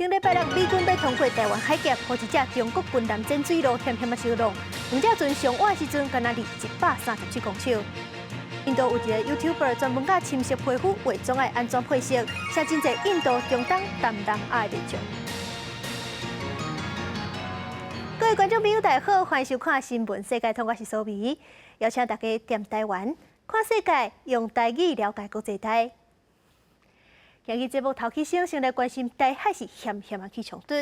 顶礼拜六，美军要通过台湾海峡，和一架中国军舰潜水路险险啊收拢。两架船上岸时阵，敢若离137公尺。印度有一个 YouTuber 专门甲深色皮肤伪装爱安装配饰，写真侪印度中东淡淡爱面相。各位观众朋友，大家好，欢迎收看《新闻世界通》，我是苏眉，邀请大家踮台湾看世界，用台语了解国际台。今日节目头起先来关心台海是险险啊起冲突。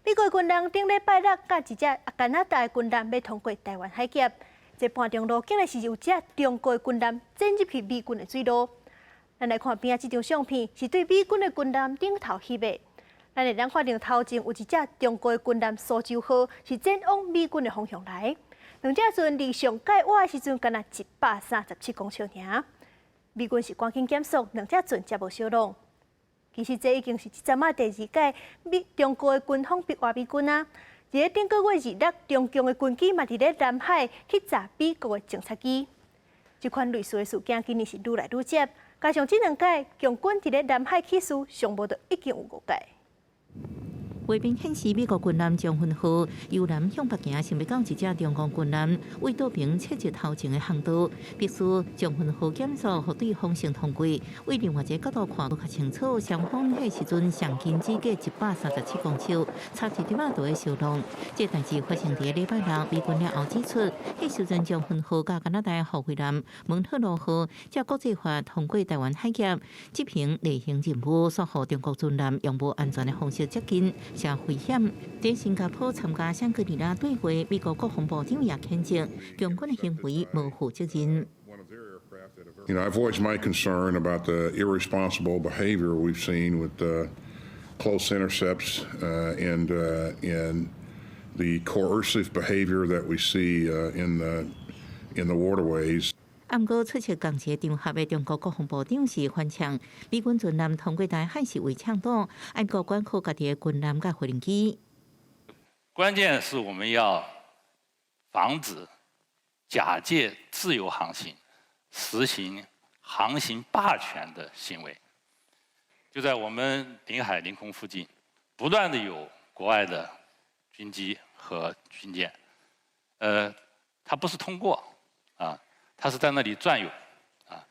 美国军舰顶礼拜六甲一只加拿大军舰要通过台湾海峡，这半中路竟然是有一只中国军舰潜入去美军的水路。咱来看边啊，这张相片是对美军的军舰顶头翕的。咱会当看到头前有一只中国军舰苏州号是前往美军的方向来。两只船离上界外的时阵，敢若137公尺尔。美军是赶紧减速，两只船才无烧拢。其实这已经是即阵啊第二届中国的军方逼话美军啊。伫顶个月2日，中共的军机嘛伫咧南海去炸美国的侦察机。这款类似的事件今年是愈来愈接，加上这两届共军伫咧南海起事，上无就已经有5届。画面显示，美国军舰将军号由南向北行，想要到一只中国军舰为岛边切入头前的航道，必须将军号减速，互对方向通过。为另外一个角度看，更较清楚，双方迄时阵上近只隔137公尺，差一点仔就会烧拢。这代志发生伫礼拜六，美军了后指出，迄时阵将军号甲加拿大护卫舰蒙特罗号则国际化通过台湾海峡，执行例行任务，说互中国军舰用无安全的方式接近。真危险！在新加坡参加香格里拉对会，美国国防部长也谴责共军的行为无负责任。You know, I voiced my concern about the irresponsible behavior we've seen with close intercepts and the coercive behavior that we see in the waterways. 暗过出席共一场合的中国国防部长是反呛，美军军舰通过台海是为倡导，爱国管控家己的军舰甲飞行机。关键是我们要防止假借自由航行，实行航行霸权的行为。就在我们领海领空附近，不断的有国外的军机和军舰，它不是通过啊。他是在那里转悠，啊，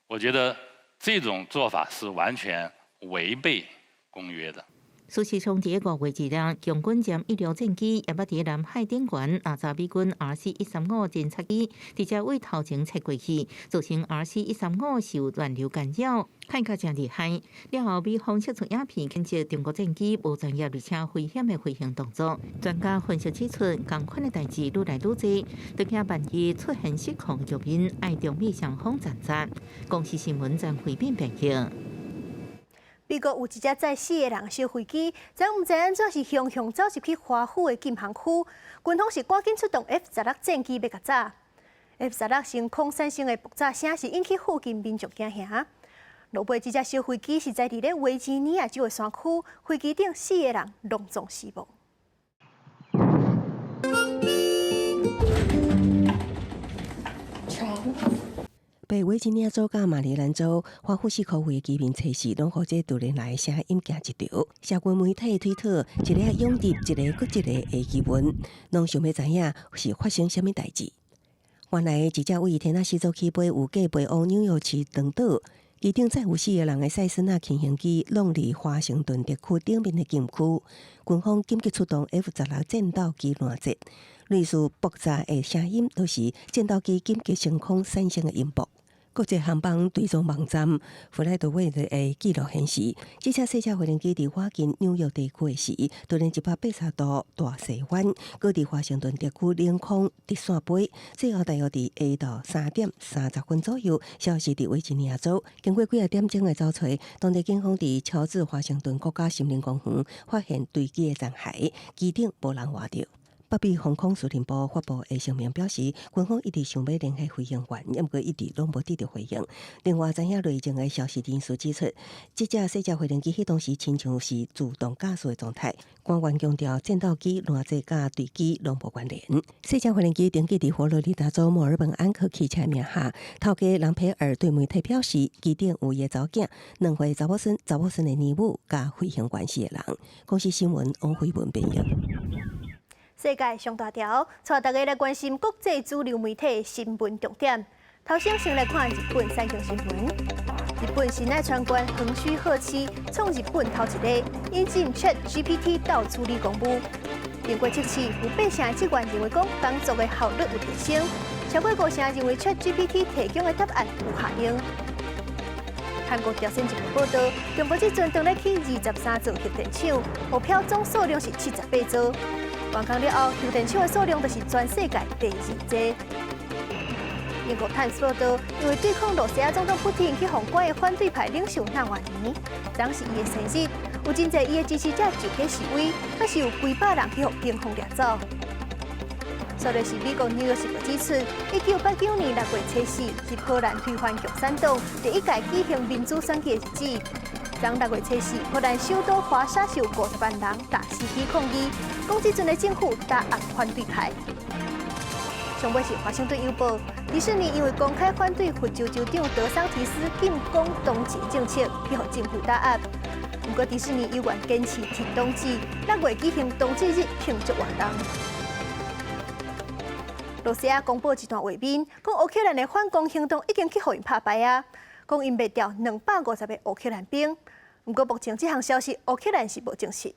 我觉得这种做法是完全违背公约的。事实上，伫5月2日，共军舰1号战机也捌伫南海顶悬压榨美军 RC-135侦察机，直接为头前切过去，造成 RC-135受乱流干扰，看甲真厉害。了后，美方释出影片，谴责中国战机无专业而且危险的飞行动作。专家分析指出，同款的代志愈来愈多，就怕万一出现失控局面，爱中美双方站责。公司新闻将回应评价。美国有一只载4个人小飞机，咱唔知安怎是向走入去华府的禁航区，军方是赶紧出动 F-16战机要甲炸。F-16升空产生的爆炸声是引起附近民众惊吓。落尾这只小飞机是在伫咧维吉尼亚州的山区，飞机顶4个人隆重死亡。被维吉尼亚州甲马里兰州华府市区位居民测试，拢和这多年来声音行一条。社群媒体推特一个涌入，一个搁一个的疑问，拢想要知影是发生什么代志。原来一只为天纳西州起飞有架飞往纽约市长岛，机顶载有4个人的塞斯纳轻型机落入华盛顿特区顶面的禁区，军方紧急出动 F-16战斗机拦截。类似爆炸的声音，都是战斗机紧急升空产生的音波。国际航班追踪网站弗莱德威的记录显示，这架小车飞行机伫靠近纽约地区时，突然180度大西翻，搁伫华盛顿特区领空直线飞，最后大约伫下昼3点30分左右消失伫维吉尼亚州。经过几点钟的找找，当地警方伫乔治华盛顿国家森林公园发现坠机的残骸，机顶无人活着。北美防空司令部发布的声明表示，军方一直想要联系飞行员，不过一直拢无得到回应。另外，知影内情的消息人士指出，这架小架飞行机迄当时亲像是自动驾驶的状态。官员强调，战斗机烂这甲对机拢无关联。小架飞行机登记伫佛罗里达州墨尔本安克汽车名下。头家朗培尔对媒体表示，机顶有伊的查某囝、2岁查某孙的儿母，甲飞行员系的人。公司新闻王慧文编译。世界上大条，带大家来关心国际主流媒体新闻重点。头先来看日本三型新闻。日本新爱船官横须贺市创日本头一个引进 ChatGPT 到处理公务。英国即次有8成职员认为讲工作的效率有提升，超过5成认为 ChatGPT 提供的答案有效用。韩国朝鲜日报报道，中国即阵动来起23座核电厂，目标总数量是78座。完工了后，核电厂的数量就是全世界第2多。英国《Times》报道，因为对抗罗西亚总统普京去封关的反对派领袖纳瓦尼，当时伊的生日，有真侪伊的支持者集体示威，还是有几百人去互警方掠走。说的是美国《纽约时报》指出，1989年6月7日是波兰推翻共产党第一届举行民主选举的日子。当6月7日，波兰首都华沙有50万人大示起抗议，讲即阵的政府打压反对派。上尾是《华盛顿邮报》，迪士尼因为公开反对佛州州长德桑提斯禁讲冬季政策，去互政府打压。不过迪士尼依然坚持停冬季，6月举行冬季日庆祝活动。罗西亚公布一段画面，讲乌克兰的反攻行动已经去互因拍败啊，讲因灭掉250个乌克兰兵。不过目前这项消息乌克兰是无证实。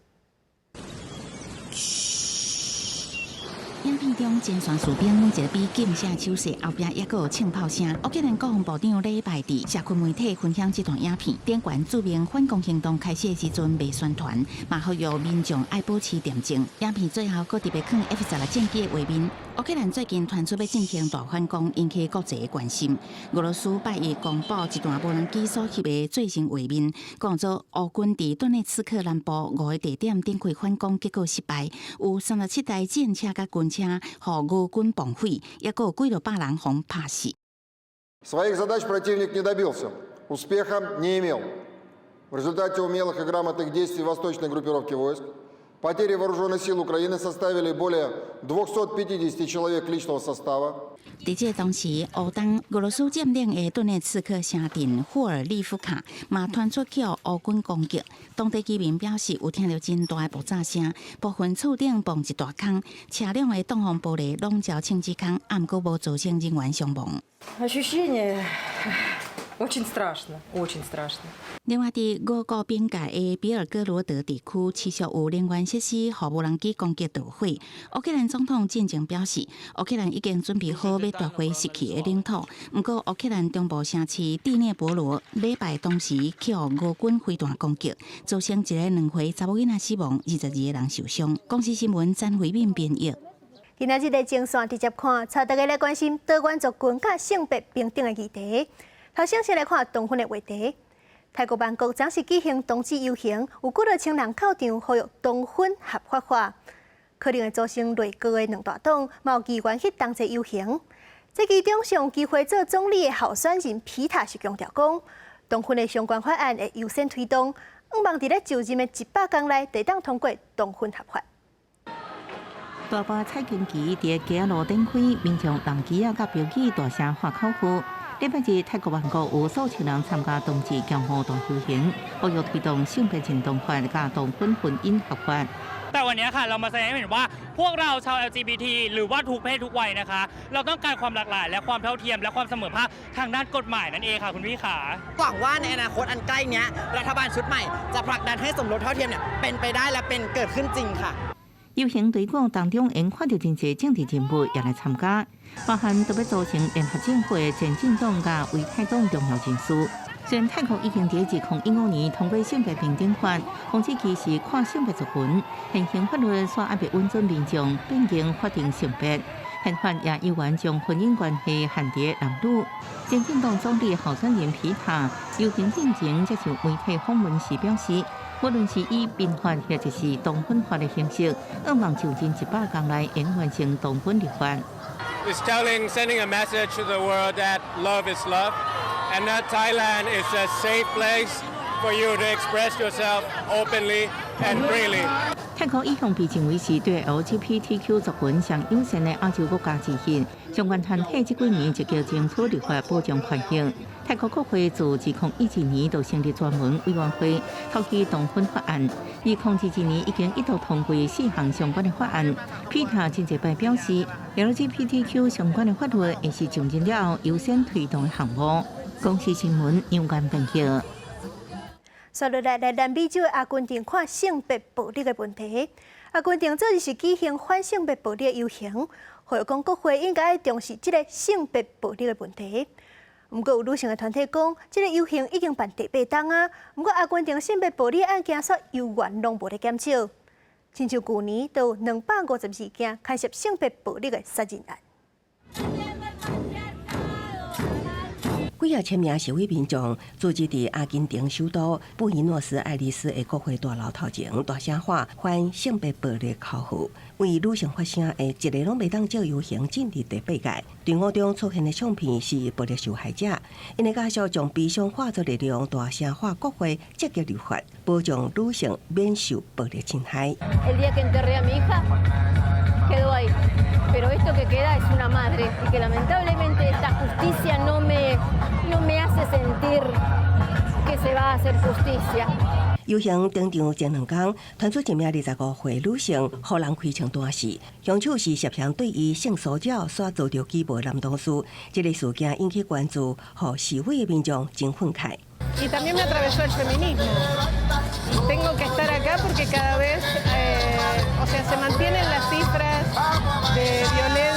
影片中，前线士兵每一个比敬下手势，后壁还佫有庆炮声。乌克兰国防部长礼拜伫社群媒体分享这段影片，点关注明反攻行动开始的时阵未宣传，嘛呼吁民众爱保持恬静。影片最后佫特别放 F-16战机的画面。乌克兰最近传出要进行大反攻，引起国际的关心。俄罗斯拜一公布一段无人机所翕的最新画面，讲做乌军伫顿涅茨克南部5个地点展开反攻，结果失败，有37台战车甲军车互俄军绑毁，也佫有几落百人互拍死。Своих задач противник не добился, успеха не имел. В результате умелых и грамотных действий восточной группировки войск потери вооруженных сил Украины составили более 250 человек личного состава. 在这同时，当俄罗斯占领的顿涅茨克城镇霍尔利夫卡嘛传出去乌军攻击，当地居民表示有听到真大的爆炸声，部分厝顶崩一大坑，车辆的挡风玻璃笼罩清洁坑，啊，毋过无造成人员伤亡。Ощущение очень страшно, очень страшно. 另外，伫俄国边界的比尔哥罗德地区，持续有能源设施互无人机攻击捣毁。乌克兰总统进前表示，乌克兰已经准备好要夺回失去的领土。不过，乌克兰中部城市蒂涅博罗礼拜同时去互俄军飞弹攻击，造成一个2岁查某囡仔死亡，22个人受伤。公司新闻詹慧敏编译。今仔日的精选直接看，带大家来关心台湾族群甲性别平等的议题。头先来看同婚的话题。泰国曼谷昨是举行同志游行，有几多千人到场呼吁同婚合法化。可能会造成内阁的2大党嘛有议员去同齐游行。这其中上有机会做总理的候选人皮塔是强调讲，同婚的相关法案会优先推动，希望伫咧就任的100天内得当通过同婚合法。大巴彩旗伫街路顶开，民众人机啊甲标语大声喊口号。礼拜日，泰国曼谷有数千人参加同志强活动游行，呼吁推动性别认同法甲同婚婚姻合法。แต่วันนี้ค่ะเรามาแสดงให้เห็นว่าพวกเราชาว LGBT หรือว่าทุกเพศทุกวัยนะคะเราต้องการความหลากหลายและความเท่าเทียมและความเสมอภาคทางด้านกฎหมายนั่นเองค่ะคุณพี่ขาหวังว่าในอนาคตอันใกล้นี้รัฐบาลชุดใหม่จะผลักดันให้สมรสเท่าเทียมเนี่ยเป็นไปได้และเป็นเกิดขึ้นจริงค่ะ游行队伍当中，因看到真侪政治人物也来参加，包含特别组成联合政府前进党甲为泰党重要人士。虽然泰国已经伫2015年通过性别平等法，防止歧视跨性别族群，现行法律却还未允准民众变更法定性别。宪法也依然将婚姻关系限伫男女。前进党总理候选人皮塔游行进前接受媒体访问时表示。无论是以民法或者是同婚法的形式，希望就近100天内完成同婚立法。It's sending a message to the world that love is love, and that Thailand is a safe place for you to express yourself openly and freely. 泰国已向被认为是对 LGBTQ 族群上友善的亚洲国家致敬。相关团体这几年就叫争取立法保障权益。泰国国会自2011年就成立专门委员会，讨论同婚法案。2021年已经一度通过4项相关的法案。Peter 真济摆表示 ，LGBTQ 相关的法律也是上任了优先推动的项目。公司新闻杨冠分析。接落来南美洲的阿根廷看性别暴力的问题。阿根廷昨日是举行反性别暴力的游行，呼吁讲国会应该重视这个性别暴力的问题。不过有女性的团体讲，这个游行已经办第8天啊，不过阿根廷性别暴力案件却由原拢无咧减少，亲像去年都有252件牵涉性别暴力的杀人案。几啊千名示威民众组织伫阿根廷首都布宜诺斯艾利斯的国会大楼头前，大声喊反性别暴力口号，为女性发声的一个拢袂当少游行进入第8届。队伍中出现的相片是暴力受害者，因为家属将悲伤化作力量，大声喊国会积极立法，保障女性免受暴力侵害。Pero esto que queda es una madre y que lamentablemente esta justicia no me hace sentir que se va a hacer justicia. 游行整场前2天，传出一名25岁女性，互人开枪断死，凶手是涉嫌对伊性骚扰所遭到拘捕的男同事。这个事件引起关注，互示威的民众真愤慨。Y también me atravesó el feminismo. Tengo que estar acá porque cada vez, o sea, se mantienen las cifras de violencia.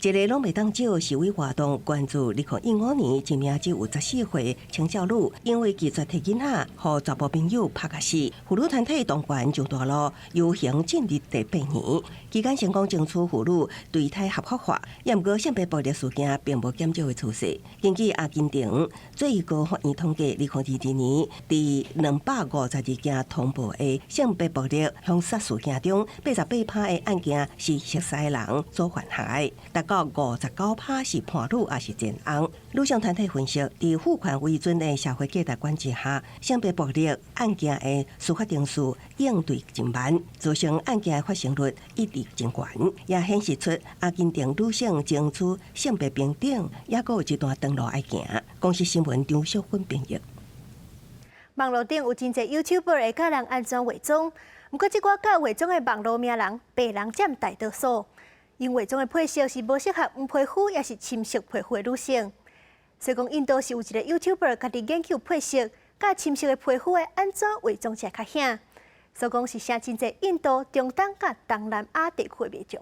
一个拢袂当少示威活动关注2015年一名只有14岁青少女，因为拒绝摕囡仔，互查甫朋友拍甲死。妇女团体动员上大路游行进入第8年，期间成功争取妇女对胎合法化，也毋过性别暴力事件并无减少的趋势。根据阿根廷最高法院统计，2022年伫252件通报的性别暴力凶杀事件中，88%的案件是熟识人所犯害，达到59%是伴侣也是前翁。女性团体分析，伫父权为准的社会价值观之下，性别暴力案件的司法定数应对真慢，造成案件的发生率一直真悬，也显示出阿根廷女性争取性别平等，也阁有一段长路要行。公司新闻张淑芬编译。网络顶有真侪 YouTuber 会教人安怎化妆，不过即寡教化妆的网络名人，白人占大多数。因化妆的配色是无适合黄皮肤，也是深色皮肤的女性。所以讲，印度是有一个 YouTuber 家己研究配色，甲深色的皮肤的安怎化妆才较显。所以讲是写真侪印度、中东甲东南亚地区的民众。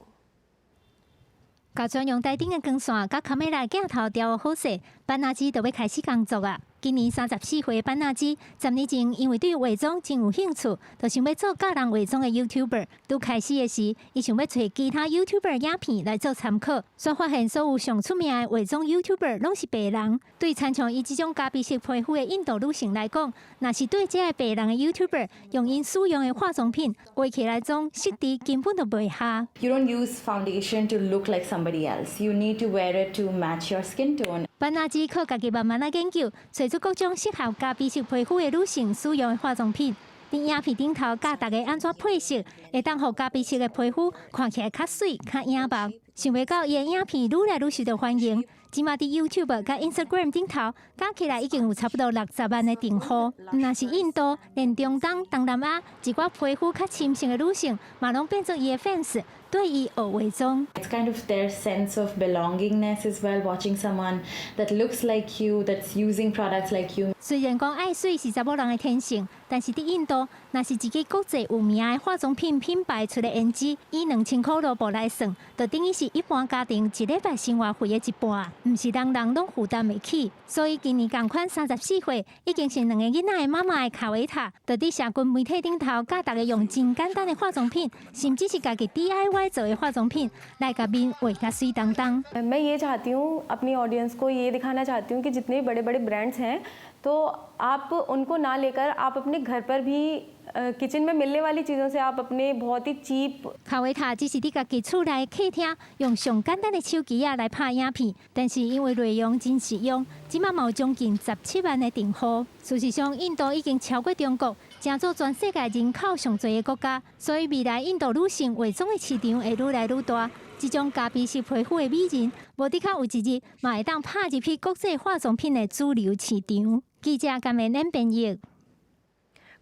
假装用台顶的光线甲卡美拉镜头调好势，班纳基就要开始工作啊！今年34岁的班纳基，10年前因为对化妆真有兴趣，就想要做教人化妆的 YouTuber。拄开始的时，伊想要找其他 YouTuber 影片来做参考，却发现所有上出名的化妆 YouTuber 拢是白人。对参像伊这种咖啡色皮肤的印度女性来讲，若是对这个白人的 YouTuber 用因使用的化妆品画起来妆，色调根本就袂合。You don't use foundation to look like somebody else. You need to wear it to match your skin tone. 班纳基靠家己慢慢来研究，找出各种适合咖啡色皮肤的女性使用的化妆品。伫影片顶头教大家安怎配色，会当互咖啡色的皮肤看起来较水、较影白。想袂到伊的影片愈来愈受到欢迎，即马伫 YouTube 甲 Instagram 顶头加起来已经有差不多60万的订户。若是印度，连中东、东南亚一寡皮肤较深色的女性，嘛拢变做伊的 fans。对伊学化妆。It's kind of their sense of belongingness as well, watching someone that looks like you, that's using products like you. 虽然讲爱水是查某人的天性，但是伫印度，若是一个国际有名的化妆品品牌出的胭脂，以2000块卢布来算，就等于是一般家庭一礼拜生活费的一半，唔是人人拢负担袂起。所以今年同款34岁，已经是2个囡仔的妈妈的卡维塔，就伫社群媒体顶头教大家用真简单的化妆品，甚至是家己 DIY 做的化妆品来甲面画甲水当当。मैं ये चाहती हूँ अपनी ऑडियंस को ये दिखाना चाहती हूँ कि जितने बड़े बड़े ब्रांड्स हैं तो आप उनको ना लेकर आप अपने घर पर भी किचन में मिलने वाली चीज़ों से आप अपने बहुत ही चीप 卡维塔只是伫家己厝内客厅用上简单的手机来拍影片，但是因为内容真实用，即马有将近17万的订户。事实上，印度已经超过中国，成做全世界人口上侪的国家，所以未来印度女性化妆的市场会愈来愈大。这种加皮式皮肤的美人，无伫较有一日嘛会当拍入去国际化妆品的主流市场。记者甘美恁编译。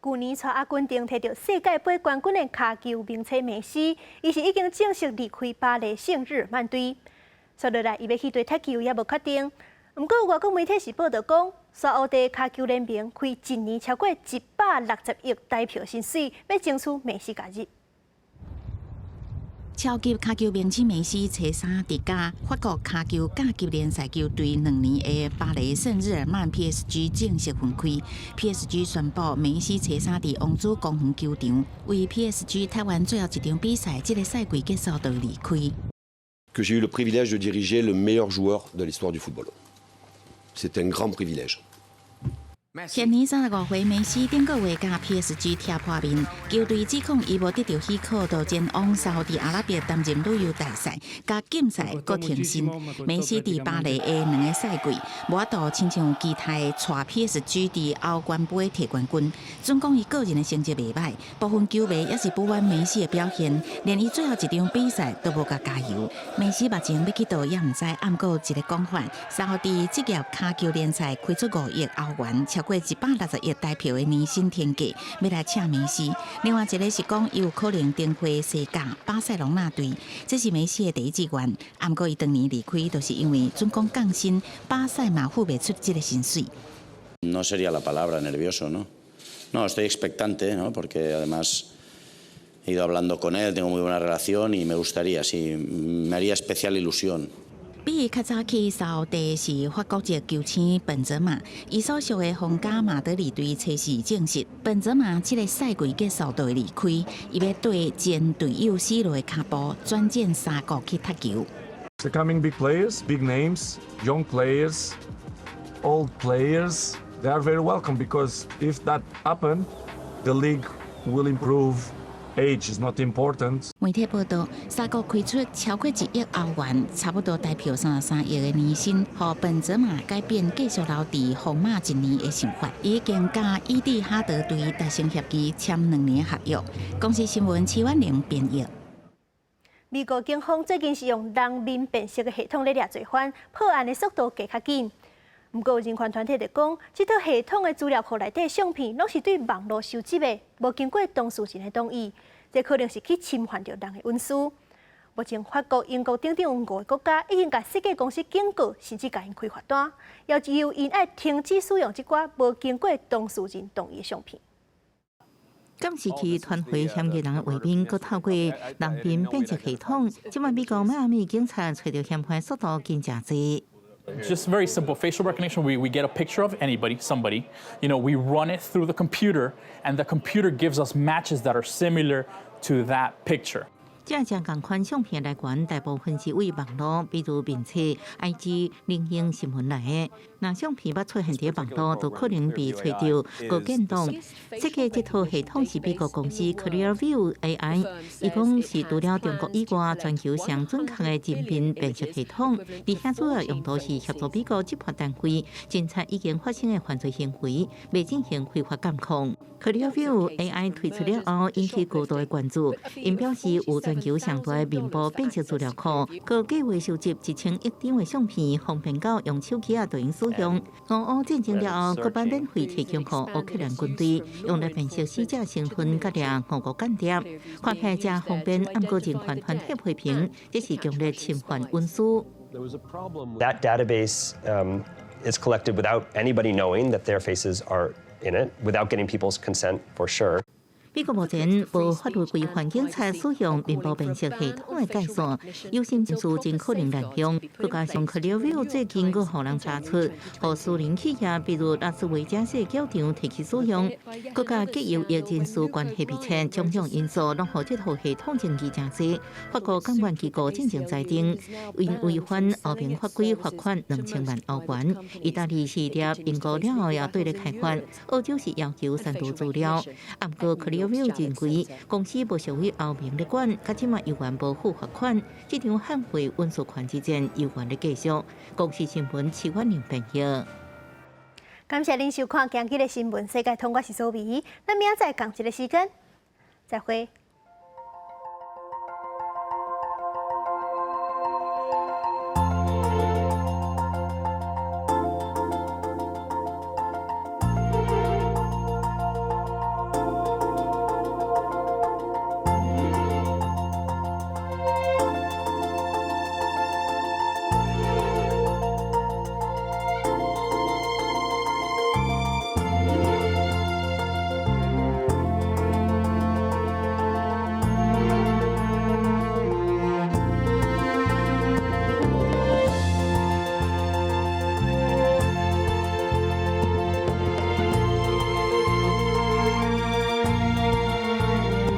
去年带阿根廷摕到世界杯冠军的卡球名车梅西，伊是已经正式离开巴黎圣日耳曼队。接落来，伊要去对踢球也无确定。不过，外国媒体是报道讲，沙烏地卡球联盟开一年超过160亿台票薪水，要争取梅西加入。超级卡球名星梅西初三伫甲法国卡球甲级联赛球队2年的巴黎圣日耳曼 PSG 正式分开。PSG 宣布梅西初三伫王子公园球场为 PSG 踢完最后一场比赛，这个赛季结束就离开。Que j'ai eu le privilège de diriger le meilleur joueur de l'histoire du football. C'est un grand privilège. 现年35岁，梅西顶个月甲 PSG 踢破面，球队指控伊无得到许可，就前往沙特阿拉伯担任旅游大赛，甲竞赛搁停薪。梅西伫巴黎的2个赛季，无法度亲像期待带 PSG 伫欧冠杯摕冠军。总讲伊个人的成绩袂歹，部分球迷也是不满梅西的表现，连伊最后一场比赛都无甲加油。梅西目前要去倒也毋知，暗过一个讲法，沙特职业卡球联赛开出5亿欧元。超过160亿台票的年薪天价，要来请梅西。另外一个是讲，伊有可能登回西甲巴塞隆纳队，这是梅西的第一志愿。不过伊当年离开，就是因为总讲降薪，巴塞嘛付不出这个薪水。No sería la palabra nervioso, ¿no? No, estoy expectante, ¿no? Porque además he ido hablando con él, tengo muy buena relación y me gustaría, sí, me haría especial ilusión. 比伊较早去沙地是法国籍球星本泽马，伊所属的皇家马德里队初时证实，本泽马这个赛季结束就会离开，伊要对前队友 C 罗的脚步，转战3国去踢球。The coming big players, big names, young players, old players, they are very welcome because if that happens, the league will improve. Age is not important. 媒体报道，3国开出超过1亿欧元，差不多台票33亿的年薪，让本泽马改变继续留伫皇马1年的想法。已经甲伊蒂哈德队达成协议，签2年合约。公司新闻7万0编译。美国警方最近是用人面辨识的系统来抓罪犯，破案的速度加较紧。不过，人权团体就讲，这套系统的资料库内底相片，拢是对网络收集的，无经过当事人的同意，这可能是去侵犯着人的隐私。目前，法国、英国等等5个国家已经甲设计公司警告，甚至甲因开罚单，要求因爱停止使用这寡无经过当事人同意的相片。监视器传回嫌疑人的画面，佮透过人面辨识系统，即卖美国迈阿密警察找到嫌犯速度更加济。Just very simple facial recognition. We get a picture of anybody, somebody. We run it through the computer, and the computer gives us matches that are similar to that picture. 这种共款相片来源大部分是为网络，比如面册、IG、零星新闻来的。若相片捌出现伫网络，就可能被找到过见动。设计这套系统是美国公司 Clearview AI， 伊讲是除了中国以外，全球上准确的人面辨识系统。而且主要用途是协助美国执法单位侦查已经发生的犯罪行为，未进行非法监控。Clearview AI 推出了后，引起高度的关注。因表示有全球上大的面部辨识资料库，佮计划收集1000亿张的相片，方便到用手机就用使用。俄乌战争了后，佮把免费提供给乌克兰军队，用来辨识死者身份，佮掠俄国间谍。看起来真方便，不过人权团体批评这是强烈侵犯隐私。That database is collected without anybody knowing that their faces are in it, without getting people's consent for sure. 美国目前无法律规范警察使用面部辨识系统的界线，有心人士真可能滥用。再加上 Clearview 最近又互人查出，互私人企业比如拉斯维加斯教场提起使用，更加结由疫情事关系密切，种种因素让互这套系统争议真多。法国监管机构进行裁定，因违反欧盟法规罚款2000万欧元。意大利系列评估了后也对咧开发，澳洲是要求删除资料。不过 Clearview 认为公司不属于欧盟的管，甲即卖有关保护罚款，这场捍卫运输权之战有关的继续。公司新闻7月6日报道。感谢您收看今日的新闻，世界通，我是苏眉，咱明仔载同一个时间再会。